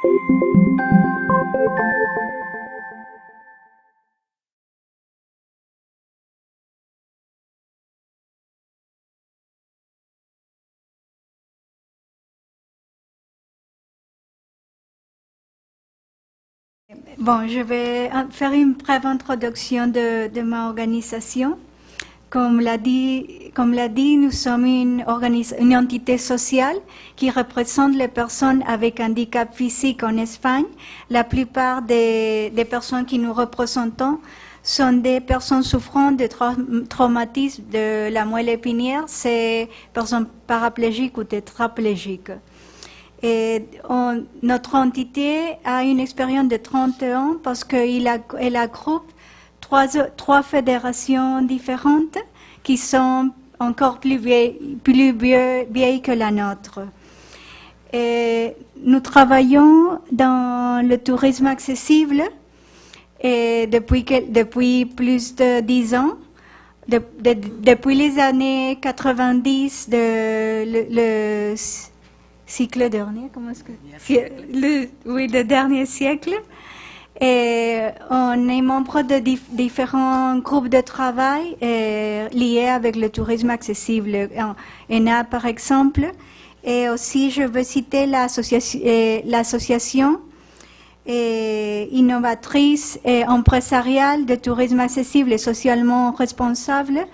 Bon, je vais faire une brève introduction de ma organisation. Comme l'a dit, nous sommes une entité sociale qui représente les personnes avec handicap physique en Espagne. La plupart des personnes que nous représentons sont des personnes souffrant de traumatismes de la moelle épinière, c'est personnes paraplégiques ou tétraplégiques. Et notre entité a une expérience de 30 ans parce qu'elle agroupe trois fédérations différentes qui sont encore plus vieilles que la nôtre. Et nous travaillons dans le tourisme accessible et depuis plus de 10 ans. Depuis les années 90, le cycle dernier, comment est-ce que le dernier siècle. Et on est membre de différents groupes de travail liés avec le tourisme accessible. ENA, par exemple, et aussi je veux citer l'association innovatrice et empresariale de tourisme accessible et socialement responsable,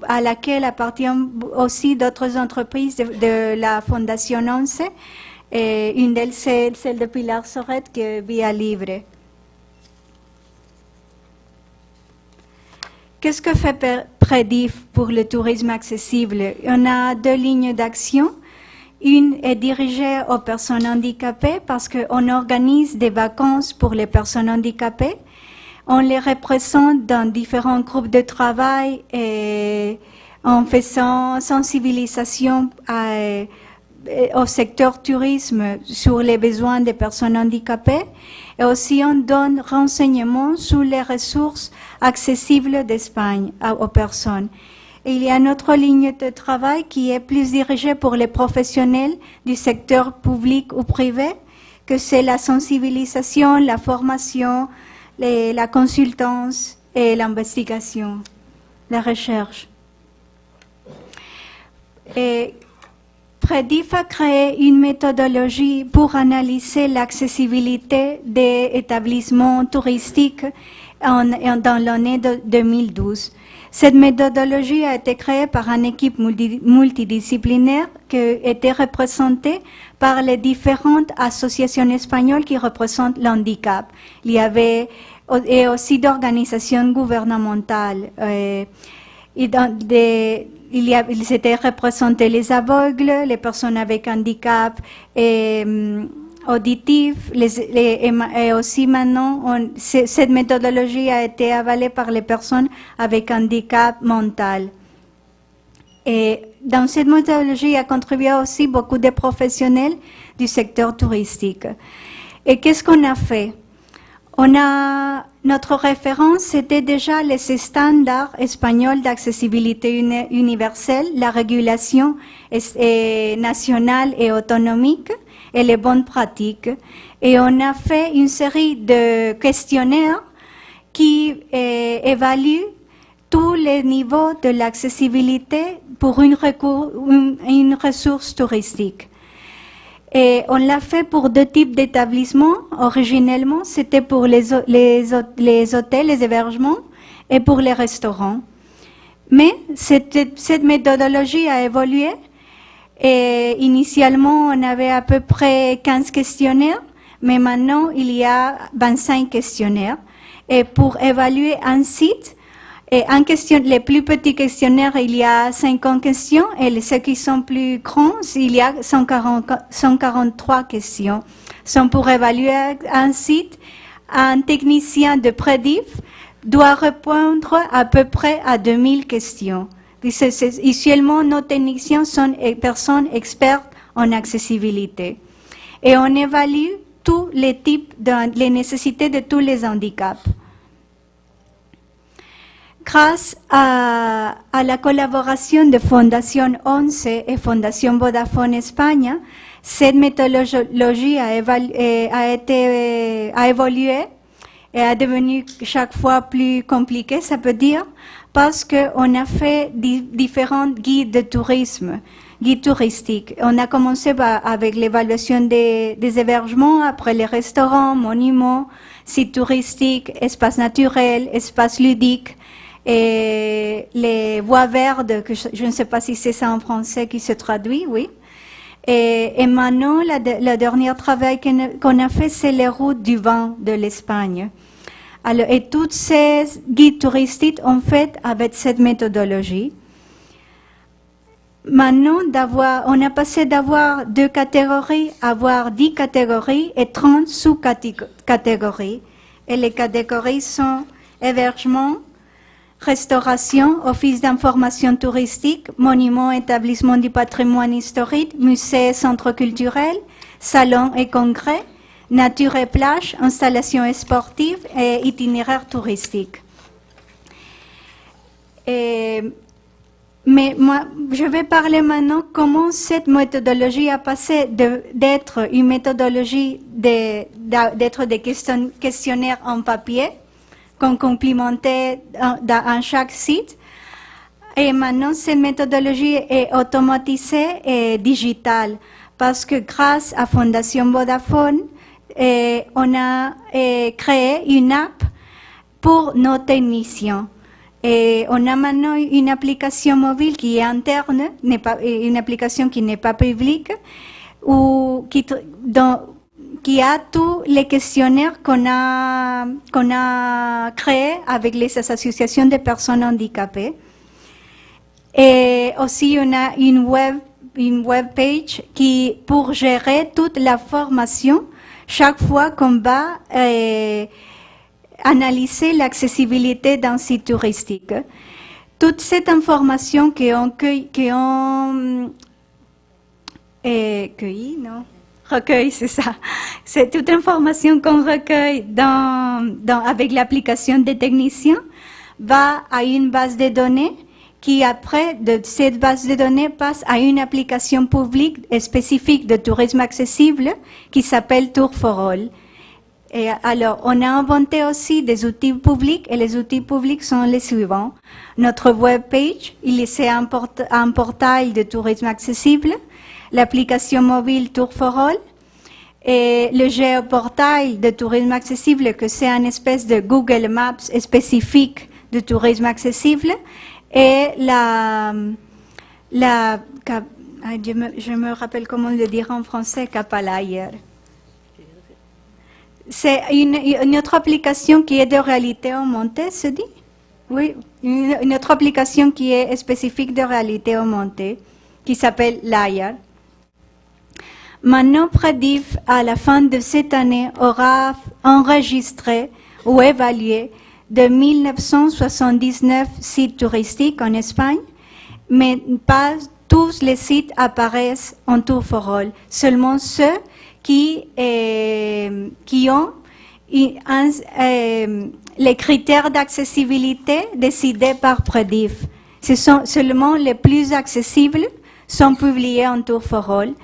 à laquelle appartiennent aussi d'autres entreprises de la Fondation 11. Et une d'elles, c'est celle de Pilar Sorret, qui est Via Libre. Qu'est-ce que fait Predif pour le tourisme accessible? On a 2 lignes d'action. Une est dirigée aux personnes handicapées parce qu'on organise des vacances pour les personnes handicapées. On les représente dans différents groupes de travail et en faisant sensibilisation au secteur tourisme sur les besoins des personnes handicapées. Et aussi, on donne renseignements sur les ressources accessibles d'Espagne aux personnes. Et il y a une autre ligne de travail qui est plus dirigée pour les professionnels du secteur public ou privé, que c'est la sensibilisation, la formation, la consultance et l'investigation, la recherche. Et Predif a créé une méthodologie pour analyser l'accessibilité des établissements touristiques dans l'année 2012. Cette méthodologie a été créée par une équipe multidisciplinaire qui était représentée par les différentes associations espagnoles qui représentent l'handicap. Il y avait aussi d'organisations gouvernementales. Ils étaient représentés les aveugles, les personnes avec handicap auditif, et aussi maintenant, cette méthodologie a été avalée par les personnes avec handicap mental. Et dans cette méthodologie a contribué aussi beaucoup de professionnels du secteur touristique. Et qu'est-ce qu'on a fait? Notre référence, c'était déjà les standards espagnols d'accessibilité universelle, la régulation nationale et autonomique et les bonnes pratiques. Et on a fait une série de questionnaires qui évaluent tous les niveaux de l'accessibilité pour une ressource touristique. Et on l'a fait pour 2 types d'établissements. Originellement, c'était pour les hôtels, les hébergements, et pour les restaurants. Mais cette méthodologie a évolué. Et initialement, on avait à peu près 15 questionnaires, mais maintenant, il y a 25 questionnaires. Et pour évaluer un site, les plus petits questionnaires, il y a 50 questions, et ceux qui sont plus grands, il y a 143 questions. Donc, pour évaluer un site, un technicien de Predif doit répondre à peu près à 2000 questions. Usuellement, nos techniciens sont des personnes expertes en accessibilité. Et on évalue tous les types, les nécessités de tous les handicaps. Grâce à la collaboration de Fondation 11 et Fondation Vodafone España, Cette méthodologie a évolué et a devenu chaque fois plus compliquée, ça peut dire, parce qu'on a fait différents guides de tourisme, guides touristiques. On a commencé avec l'évaluation des hébergements, après les restaurants, monuments, sites touristiques, espaces naturels, espaces ludiques, et les voies vertes, que je ne sais pas si c'est ça en français qui se traduit, oui. Et maintenant, le dernier travail qu'on a fait, c'est les routes du vin de l'Espagne. Alors, et toutes ces guides touristiques ont fait avec cette méthodologie. Maintenant, on a passé d'avoir 2 catégories à avoir 10 catégories et 30 sous-catégories. Et les catégories sont hébergement, restauration, office d'information touristique, monuments, établissements du patrimoine historique, musées, centres culturels, salons et congrès, nature et plage, installations sportives et itinéraires touristiques. Mais moi, je vais parler maintenant comment cette méthodologie a passé d'être une méthodologie d'être des questionnaires en papier qu'on complimentait dans chaque site. Et maintenant, cette méthodologie est automatisée et digitale parce que grâce à Fondation Vodafone, on a créé une app pour nos techniciens. Et on a maintenant une application mobile qui est interne, une application qui n'est pas publique, ou qui a tous les questionnaires qu'on a créés avec les associations de personnes handicapées. Et aussi, on a une web page pour gérer toute la formation chaque fois qu'on va analyser l'accessibilité d'un site touristique. Toute cette information recueille, c'est ça. C'est toute information qu'on recueille avec l'application des techniciens va à une base de données qui après de cette base de données passe à une application publique et spécifique de tourisme accessible qui s'appelle Tour for All. Et alors, on a inventé aussi des outils publics et les outils publics sont les suivants. Notre web page, c'est un portail de tourisme accessible, l'application mobile Tour for All et le géoportail de tourisme accessible que c'est une espèce de Google Maps spécifique de tourisme accessible et je me rappelle comment le dire en français, Capalayer. C'est une autre application qui est de réalité augmentée, se dit? Oui, une autre application qui est spécifique de réalité augmentée, qui s'appelle Layar. Maintenant, Predif, à la fin de cette année, aura enregistré ou évalué de 1979 sites touristiques en Espagne, mais pas tous les sites apparaissent en Tour for All, seulement ceux qui ont les critères d'accessibilité décidés par Predif. Ce sont seulement les plus accessibles sont publiés en Tour for All.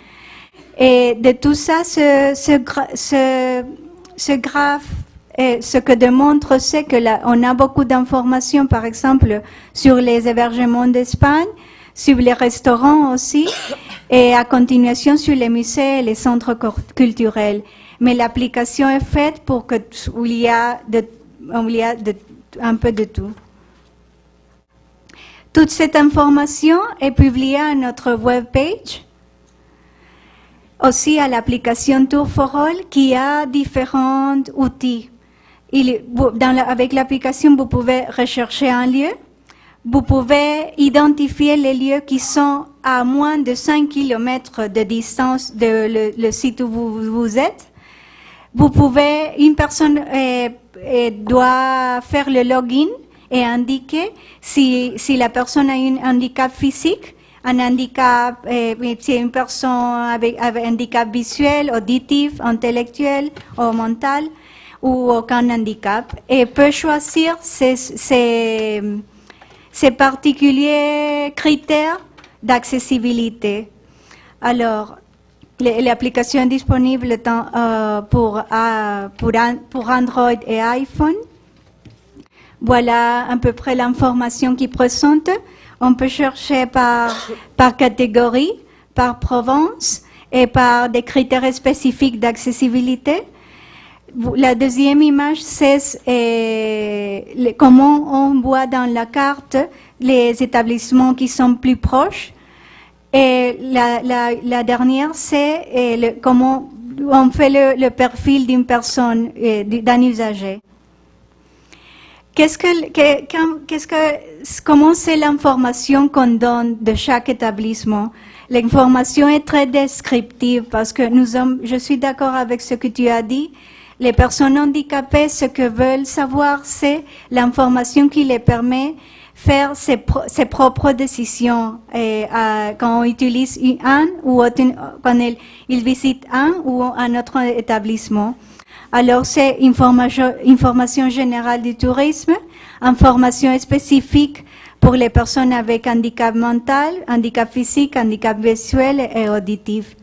Et de tout ça, ce graphe, ce que démontre, c'est que on a beaucoup d'informations, par exemple, sur les hébergements d'Espagne, sur les restaurants aussi, et à continuation sur les musées et les centres culturels. Mais l'application est faite pour où il y a un peu de tout. Toute cette information est publiée à notre webpage, aussi à l'application Tour for All qui a différents outils. Avec l'application, vous pouvez rechercher un lieu. Vous pouvez identifier les lieux qui sont à moins de 5 km de distance de le site où vous êtes. Une personne doit faire le login et indiquer si la personne a un handicap physique, un handicap, si une personne avec handicap visuel, auditif, intellectuel ou mental, ou aucun handicap, et peut choisir ces particuliers critères d'accessibilité. Alors, L'application est disponible pour Android et iPhone. Voilà à peu près l'information qui présente. On peut chercher par catégorie, par province et par des critères spécifiques d'accessibilité. La deuxième image, c'est comment on voit dans la carte les établissements qui sont plus proches. Et la dernière, c'est comment on fait le profil d'une personne, d'un usager. Comment c'est l'information qu'on donne de chaque établissement? L'information est très descriptive parce que je suis d'accord avec ce que tu as dit. Les personnes handicapées, ce que veulent savoir, c'est l'information qui les permet faire ses propres décisions quand on utilise quand ils visitent un ou un autre établissement. Alors, c'est information générale du tourisme, information spécifique pour les personnes avec handicap mental, handicap physique, handicap visuel et auditif.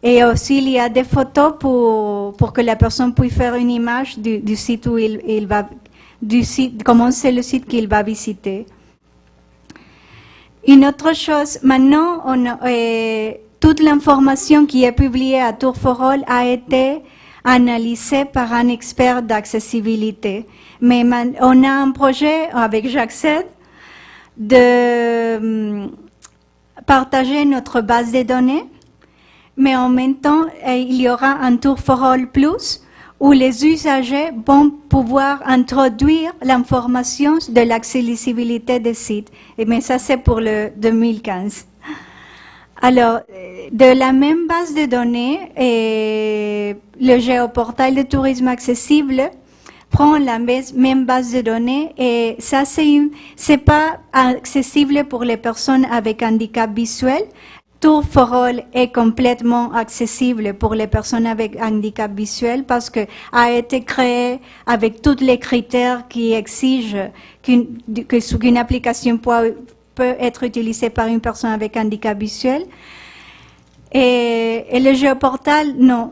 Et aussi, il y a des photos pour que la personne puisse faire une image du site où il va, comment c'est le site qu'il va visiter. Une autre chose, maintenant, toute l'information qui est publiée à Tourforol a été analysée par un expert d'accessibilité. Mais on a un projet avec J'accède de partager notre base de données, mais en même temps, il y aura un Tourforol Plus où les usagers vont pouvoir introduire l'information de l'accessibilité des sites. Mais ça, c'est pour le 2015. Alors, de la même base de données, le géoportail de tourisme accessible prend la même base de données et ça, c'est pas accessible pour les personnes avec handicap visuel. Tourforol est complètement accessible pour les personnes avec handicap visuel parce que a été créé avec tous les critères qui exigent qu'une application peut être utilisée par une personne avec handicap visuel. Et le géoportal, non,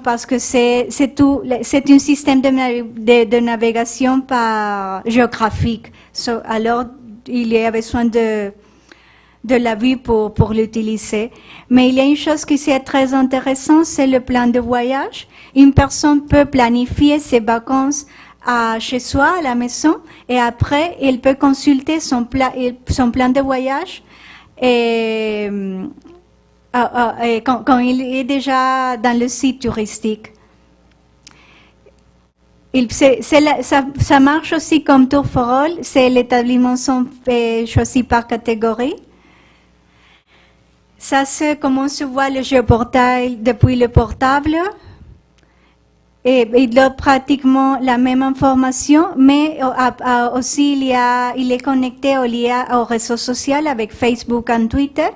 parce que c'est un système de navigation par géographique. Alors, il y a besoin de la vue pour l'utiliser. Mais il y a une chose qui est très intéressante, c'est le plan de voyage. Une personne peut planifier ses vacances chez soi, à la maison, et après, elle peut consulter son plan de voyage quand il est déjà dans le site touristique. Ça marche aussi comme Tourforol, les établissements sont choisis par catégorie. Ça, c'est comment se voit le géoportail depuis le portable. Et il donne pratiquement la même information, mais aussi il est connecté aux réseaux sociaux avec Facebook et Twitter.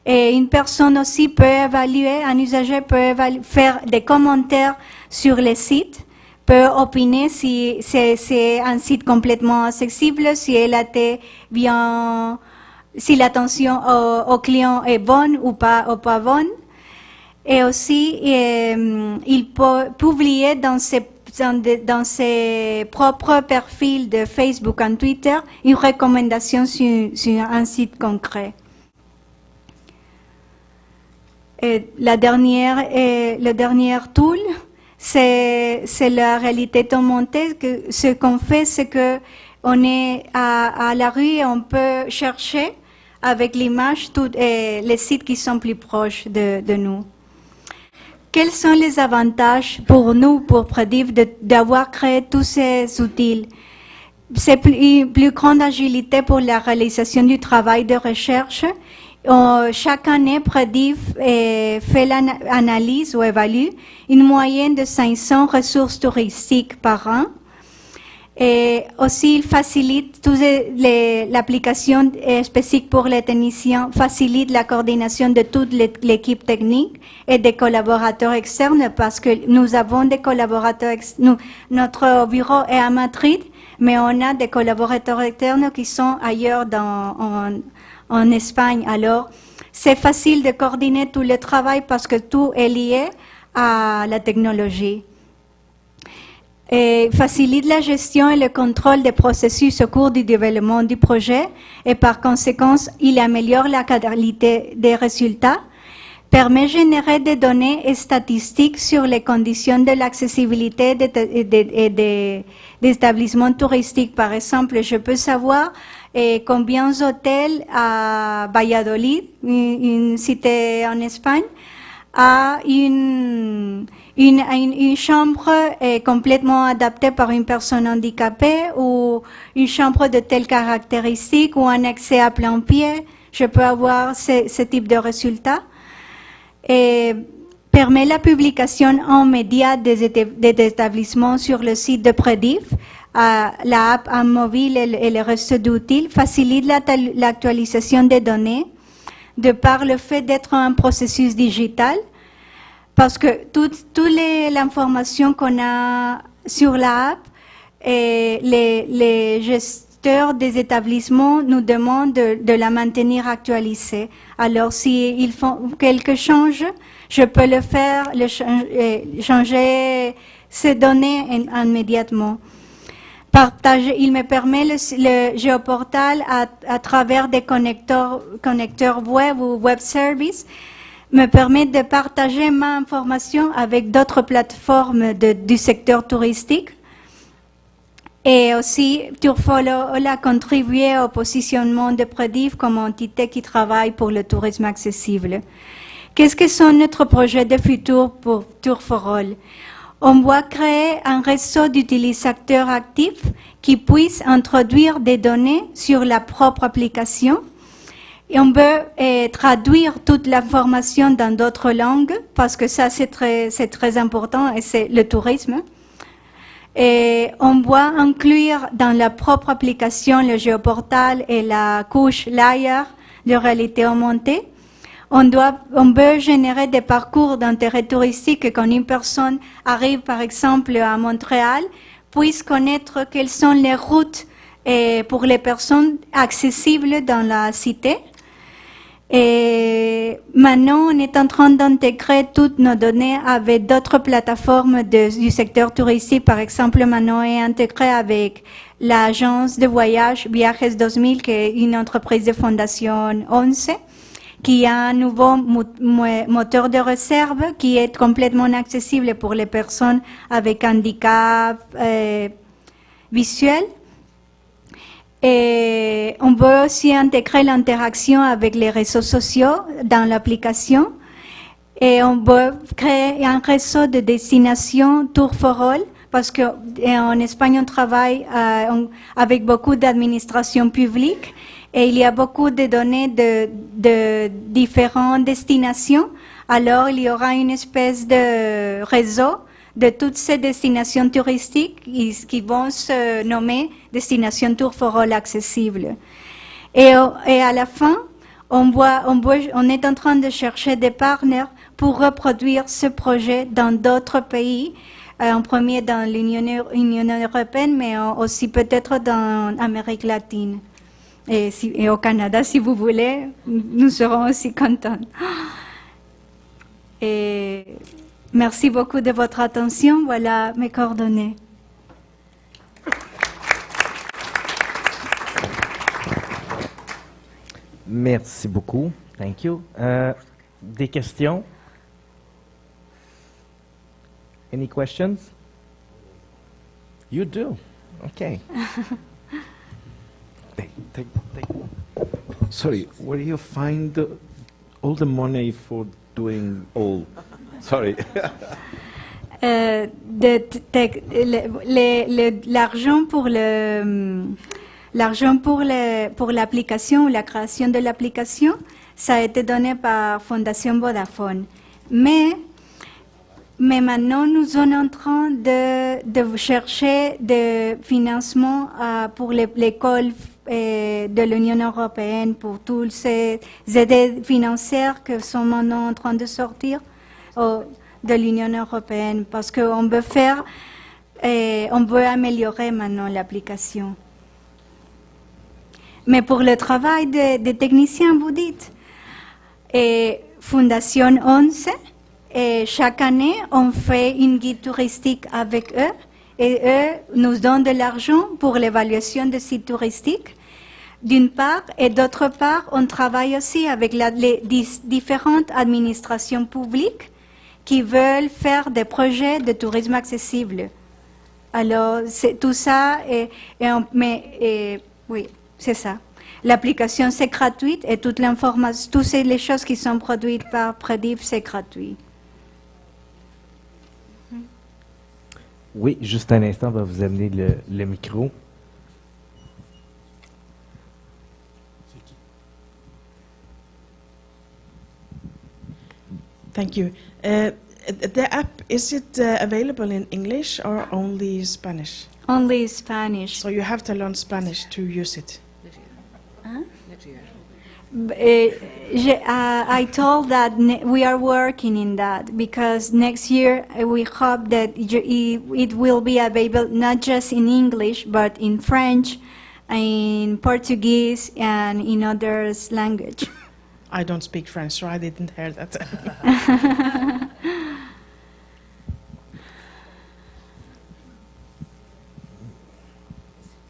Et une personne aussi peut évaluer, un usager peut faire des commentaires sur les sites, peut opiner si c'est un site complètement accessible, si elle a été bien, si l'attention au client est bonne ou pas bonne. Et aussi, il peut publier dans ses propres profils de Facebook et Twitter une recommandation sur un site concret. Et le dernier tool, c'est la réalité augmentée. Ce qu'on fait, c'est que on est à la rue et on peut chercher avec l'image les sites qui sont plus proches de nous. Quels sont les avantages pour nous, pour Prediv, d'avoir créé tous ces outils? C'est une plus grande agilité pour la réalisation du travail de recherche. Chaque année, Prediv fait l'analyse ou évalue une moyenne de 500 ressources touristiques par an. Et aussi, il facilite l'application spécifique pour les techniciens, facilite la coordination de toute l'équipe technique et des collaborateurs externes parce que nous avons des collaborateurs notre bureau est à Madrid, mais on a des collaborateurs externes qui sont ailleurs en Espagne. Alors, c'est facile de coordonner tout le travail parce que tout est lié à la technologie. Et facilite la gestion et le contrôle des processus au cours du développement du projet et par conséquent, il améliore la qualité des résultats, permet de générer des données et statistiques sur les conditions de l'accessibilité des établissements touristiques. Par exemple, je peux savoir combien d'hôtels à Valladolid, une cité en Espagne, a une chambre complètement adaptée par une personne handicapée ou une chambre de telles caractéristiques ou un accès à plein pied. Je peux avoir ce type de résultats. Et permet la publication en médias des établissements sur le site de Predif. La app en mobile et le reste d'outils facilite l'actualisation des données de par le fait d'être un processus digital, parce que toute l'information qu'on a sur la app, les gesteurs des établissements nous demandent de la maintenir actualisée. Alors, s'ils font quelque chose, je peux le faire, changer ces données immédiatement. Il me permet le géoportal à travers des connecteurs web ou web services, me permet de partager ma information avec d'autres plateformes du secteur touristique. Et aussi, Tourfollow a contribué au positionnement de Predif comme entité qui travaille pour le tourisme accessible. Qu'est-ce que sont notre projet de futur pour Tour4All? On doit créer un réseau d'utilisateurs actifs qui puissent introduire des données sur la propre application. Et on peut traduire toute l'information dans d'autres langues, parce que ça c'est très important et c'est le tourisme. Et on doit inclure dans la propre application le géoportal et la couche layer de réalité augmentée. On peut générer des parcours d'intérêt touristique et quand une personne arrive par exemple à Montréal, puisse connaître quelles sont les routes pour les personnes accessibles dans la cité. Et maintenant, on est en train d'intégrer toutes nos données avec d'autres plateformes du secteur touristique. Par exemple, maintenant, on est intégré avec l'agence de voyage Viajes 2000, qui est une entreprise de Fondation 11, qui a un nouveau moteur de réserve qui est complètement accessible pour les personnes avec handicap visuel. Et on peut aussi intégrer l'interaction avec les réseaux sociaux dans l'application. Et on peut créer un réseau de destination Tour4All, parce qu'en Espagne, on travaille avec beaucoup d'administrations publiques et il y a beaucoup de données de différentes destinations. Alors, il y aura une espèce de réseau de toutes ces destinations touristiques qui vont se nommer destinations Tour4All accessibles. Et à la fin, on est en train de chercher des partenaires pour reproduire ce projet dans d'autres pays, en premier dans l'Union européenne, mais aussi peut-être dans l'Amérique latine. Et au Canada, si vous voulez, nous serons aussi contents. Et merci beaucoup de votre attention. Voilà mes coordonnées. Merci beaucoup. Thank you. Des questions? Any questions? You do. Okay. Sorry, where do you find all the money for doing all? Sorry. L'argent pour l'application ou la création de l'application, ça a été donné par Fondation Vodafone. Mais maintenant, nous sommes en train de chercher des financements pour l'école de l'Union européenne, pour toutes ces aides financières qui sont maintenant en train de sortir de l'Union européenne, parce qu'on veut on veut améliorer maintenant l'application. Mais pour le travail des techniciens, vous dites, et Fondation 11. Et chaque année, on fait une guide touristique avec eux. Et eux nous donnent de l'argent pour l'évaluation des sites touristiques, d'une part. Et d'autre part, on travaille aussi avec les différentes administrations publiques qui veulent faire des projets de tourisme accessible. Alors, c'est tout ça, oui, c'est ça. L'application, c'est gratuite et toute l'information, toutes les choses qui sont produites par Prediv, c'est gratuit. Oui, juste un instant, on va vous amener le micro. Thank you. The app, is it available in English or only Spanish? Only Spanish. So you have to learn Spanish to use it. I told that we are working in that because next year we hope that it will be available not just in English but in French, in Portuguese, and in other language. I don't speak French, so I didn't hear that.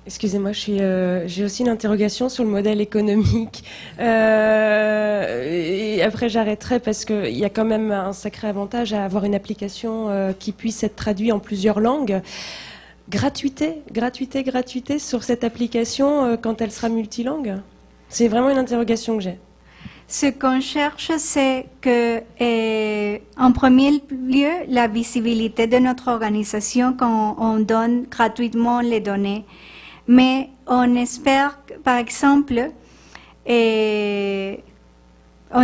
Excusez-moi, j'ai aussi une interrogation sur le modèle économique. Et après, j'arrêterai parce qu'il y a quand même un sacré avantage à avoir une application qui puisse être traduite en plusieurs langues. Gratuité sur cette application quand elle sera multilingue? C'est vraiment une interrogation que j'ai. Ce qu'on cherche, c'est que, en premier lieu, la visibilité de notre organisation quand on donne gratuitement les données. Mais on espère, par exemple, on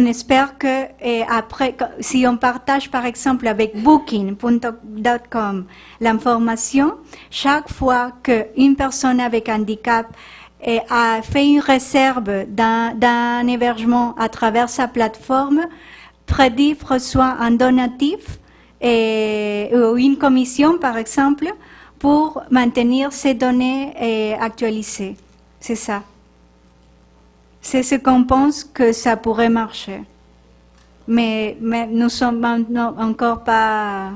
espère que après, si on partage, par exemple, avec Booking.com l'information, chaque fois qu'une personne avec handicap a fait une réserve d'un hébergement à travers sa plateforme, Prediv reçoit un donatif ou une commission, par exemple, pour maintenir ces données actualisées. C'est ça. C'est ce qu'on pense que ça pourrait marcher. Mais nous sommes maintenant encore pas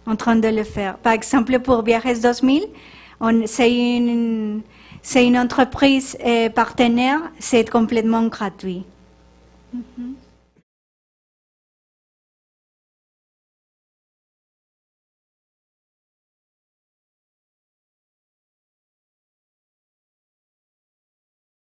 en train de le faire. Par exemple, pour Viajes 2000, c'est une entreprise partenaire, c'est complètement gratuit. Mm-hmm.